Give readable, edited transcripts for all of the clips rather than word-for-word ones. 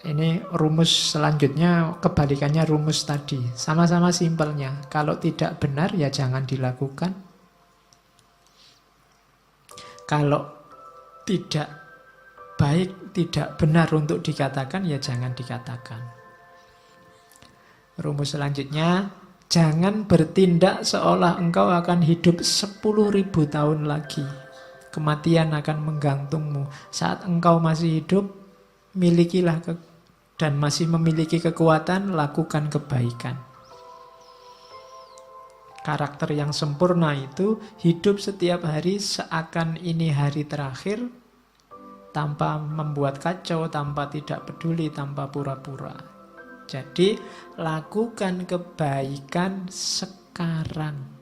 Ini rumus selanjutnya kebalikannya rumus tadi. Sama-sama simpelnya. Kalau tidak benar ya jangan dilakukan. Kalau tidak baik, tidak benar untuk dikatakan ya jangan dikatakan. Rumus selanjutnya, jangan bertindak seolah engkau akan hidup 10.000 tahun lagi. Kematian akan menggantungmu. Saat engkau masih hidup, milikilah dan masih memiliki kekuatan, lakukan kebaikan. Karakter yang sempurna itu hidup setiap hari seakan ini hari terakhir, tanpa membuat kacau, tanpa tidak peduli, tanpa pura-pura. Jadi lakukan kebaikan sekarang.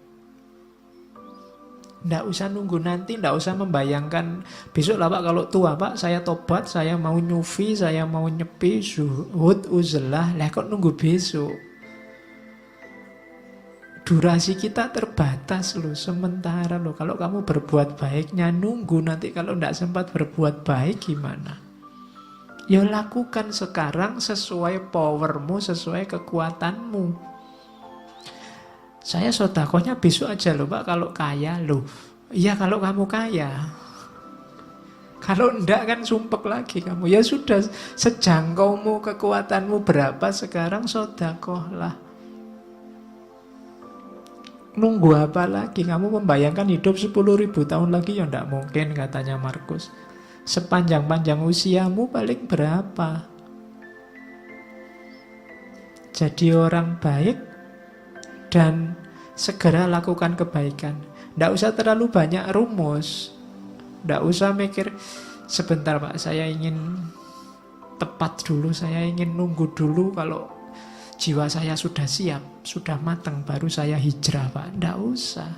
Nggak usah nunggu nanti, nggak usah membayangkan besok lah Pak kalau tua Pak saya tobat, saya mau nyufi, saya mau nyepi, zuhud, uzlah. Lah kok nunggu besok? Durasi kita terbatas loh, sementara loh. Kalau kamu berbuat baiknya nunggu, nanti kalau nggak sempat berbuat baik gimana? Ya lakukan sekarang sesuai powermu, sesuai kekuatanmu. Saya sodakohnya besok aja loh Pak kalau kaya loh. Iya kalau kamu kaya. Kalau enggak kan sumpek lagi kamu. Ya sudah sejangkaumu, kekuatanmu berapa sekarang sodakohlah. Nunggu apa lagi? Kamu membayangkan hidup 10.000 tahun lagi ya enggak mungkin katanya Markus. Sepanjang-panjang usiamu paling berapa? Jadi orang baik dan segera lakukan kebaikan. Tidak usah terlalu banyak rumus. Tidak usah mikir, sebentar Pak, saya ingin tepat dulu, saya ingin nunggu dulu kalau jiwa saya sudah siap, sudah matang, baru saya hijrah Pak. Tidak usah.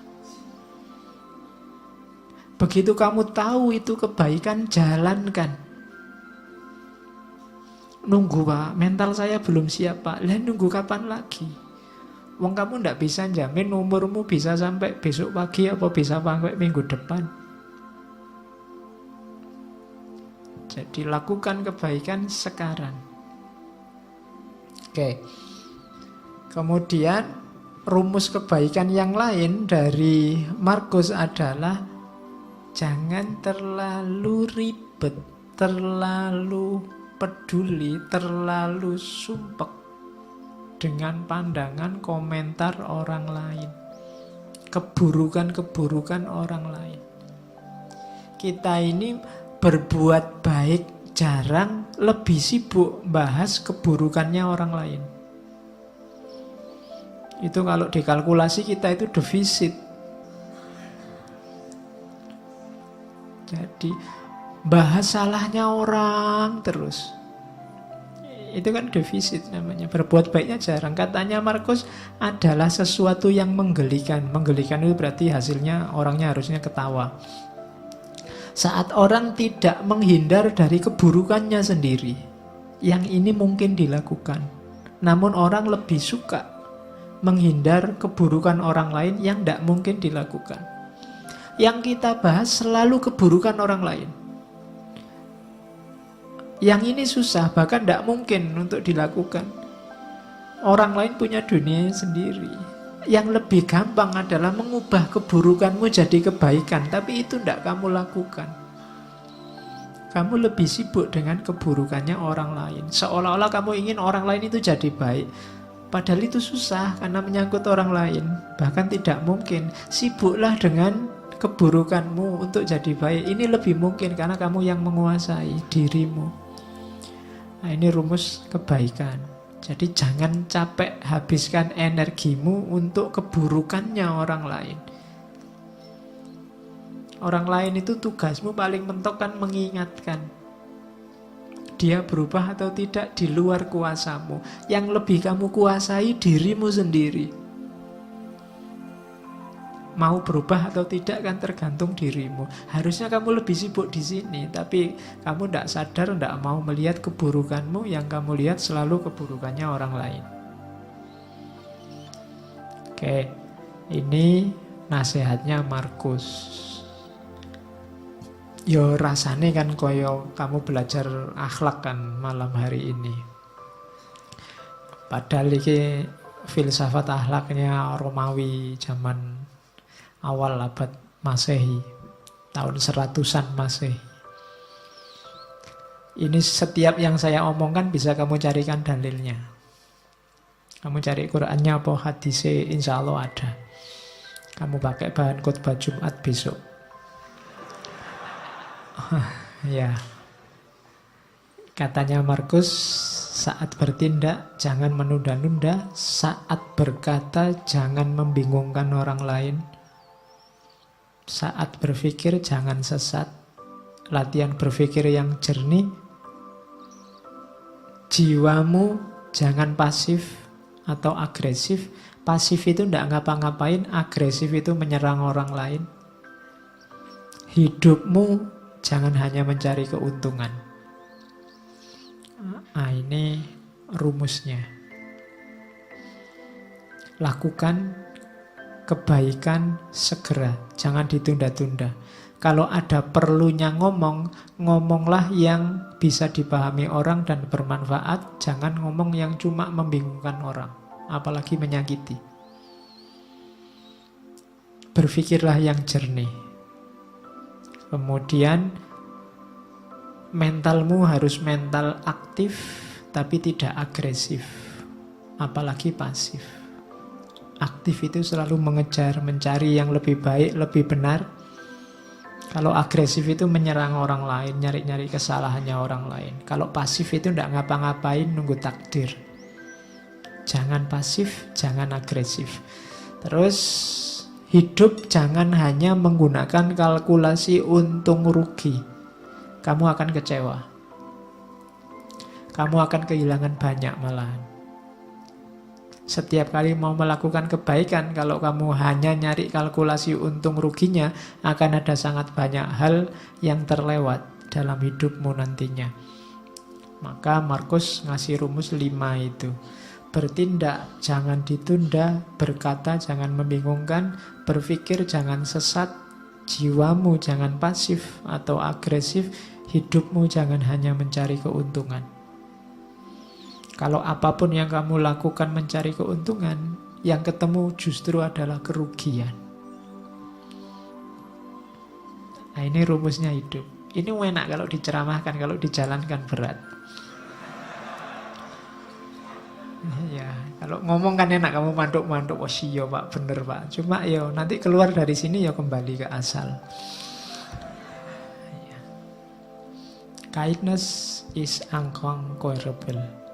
Begitu kamu tahu itu kebaikan, jalankan. Nunggu Pak, mental saya belum siap Pak. Lah nunggu kapan lagi? Wong kamu ndak bisa jamin umurmu bisa sampai besok pagi apa bisa sampai minggu depan. Jadi lakukan kebaikan sekarang. Oke. Kemudian rumus kebaikan yang lain dari Markus adalah jangan terlalu ribet, terlalu peduli, terlalu sumpek dengan pandangan komentar orang lain, keburukan-keburukan orang lain. Kita ini berbuat baik jarang, lebih sibuk bahas keburukannya orang lain. Itu kalau dikalkulasi kita itu defisit. Jadi bahas salahnya orang terus. Itu kan defisit namanya. Berbuat baiknya jarang. Katanya Markus adalah sesuatu yang menggelikan. Menggelikan itu berarti hasilnya orangnya harusnya ketawa. Saat orang tidak menghindar dari keburukannya sendiri. Yang ini mungkin dilakukan. Namun orang lebih suka menghindar keburukan orang lain yang tidak mungkin dilakukan. Yang kita bahas selalu keburukan orang lain. Yang ini susah, bahkan tidak mungkin untuk dilakukan. Orang lain punya dunia sendiri. Yang lebih gampang adalah mengubah keburukanmu jadi kebaikan. Tapi itu tidak kamu lakukan. Kamu lebih sibuk dengan keburukannya orang lain. Seolah-olah kamu ingin orang lain itu jadi baik. Padahal itu susah karena menyangkut orang lain. Bahkan tidak mungkin. Sibuklah dengan keburukanmu untuk jadi baik. Ini lebih mungkin karena kamu yang menguasai dirimu. Nah, ini rumus kebaikan. Jadi jangan capek habiskan energimu untuk keburukannya orang lain. Orang lain itu tugasmu paling mentok kan mengingatkan. Dia berubah atau tidak di luar kuasamu. Yang lebih kamu kuasai dirimu sendiri. Mau berubah atau tidak kan tergantung dirimu. Harusnya kamu lebih sibuk di sini, tapi kamu tidak sadar, tidak mau melihat keburukanmu. Yang kamu lihat selalu keburukannya orang lain. Oke, ini nasihatnya Markus. Yo rasane kan koyo kamu belajar akhlak kan malam hari ini. Padahal ini filsafat akhlaknya Romawi zaman awal abad Masehi, tahun 100-an Masehi. Ini setiap yang saya omongkan bisa kamu carikan dalilnya. Kamu cari Qur'annya apa hadisnya, insya Allah ada. Kamu pakai bahan khutbah Jumat besok. Ya, katanya Markus, saat bertindak jangan menunda-nunda, saat berkata jangan membingungkan orang lain, saat berpikir jangan sesat, latihan berpikir yang jernih, jiwamu jangan pasif atau agresif. Pasif itu tidak ngapa-ngapain, agresif itu menyerang orang lain. Hidupmu jangan hanya mencari keuntungan. Nah, ini rumusnya. Lakukan kebaikan segera, jangan ditunda-tunda. Kalau ada perlunya ngomong, ngomonglah yang bisa dipahami orang dan bermanfaat. Jangan ngomong yang cuma membingungkan orang, apalagi menyakiti. Berpikirlah yang jernih. Kemudian mentalmu harus mental aktif tapi tidak agresif, apalagi pasif. Aktif itu selalu mengejar, mencari yang lebih baik, lebih benar. Kalau agresif itu menyerang orang lain, nyari-nyari kesalahannya orang lain. Kalau pasif itu tidak ngapa-ngapain, nunggu takdir. Jangan pasif, jangan agresif. Terus hidup jangan hanya menggunakan kalkulasi untung rugi. Kamu akan kecewa. Kamu akan kehilangan banyak malahan. Setiap kali mau melakukan kebaikan, kalau kamu hanya nyari kalkulasi untung ruginya, akan ada sangat banyak hal yang terlewat dalam hidupmu nantinya. Maka Markus ngasih rumus 5 itu. Bertindak jangan ditunda, berkata jangan membingungkan, berpikir jangan sesat, jiwamu jangan pasif atau agresif, hidupmu jangan hanya mencari keuntungan. Kalau apapun yang kamu lakukan mencari keuntungan, yang ketemu justru adalah kerugian. Nah, ini rumusnya hidup. Ini enak kalau diceramahkan, kalau dijalankan berat. Ya, kalau ngomong kan enak, kamu mantuk-mantuk, oh iya Pak, bener Pak. Cuma ya nanti keluar dari sini ya kembali ke asal. Ya. Kindness is unconquerable.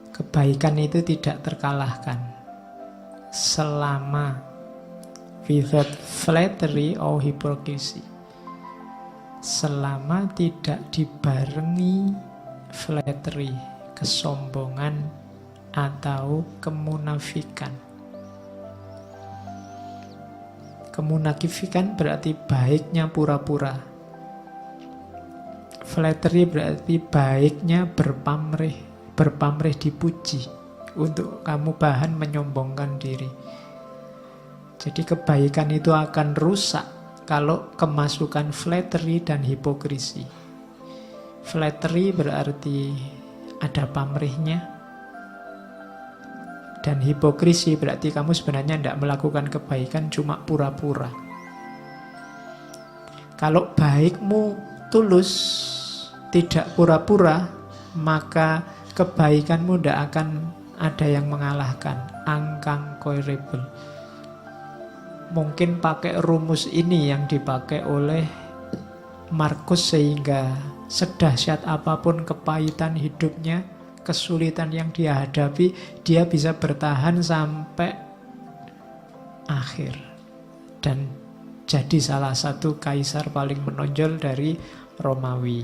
Kebaikan itu tidak terkalahkan selama without flattery or hypocrisy. Selama tidak dibarengi flattery, kesombongan atau kemunafikan. Kemunafikan berarti baiknya pura-pura. Flattery berarti baiknya berpamrih dipuji, untuk kamu bahan menyombongkan diri. Jadi kebaikan itu akan rusak kalau kemasukan flattery dan hipokrisi. Flattery berarti ada pamrihnya, dan hipokrisi berarti kamu sebenarnya tidak melakukan kebaikan, cuma pura-pura. Kalau baikmu tulus, tidak pura-pura, maka kebaikanmu tidak akan ada yang mengalahkan. Unconquerable. Mungkin pakai rumus ini yang dipakai oleh Markus, sehingga sedahsyat apapun kepahitan hidupnya, kesulitan yang dia hadapi, dia bisa bertahan sampai akhir dan jadi salah satu kaisar paling menonjol dari Romawi.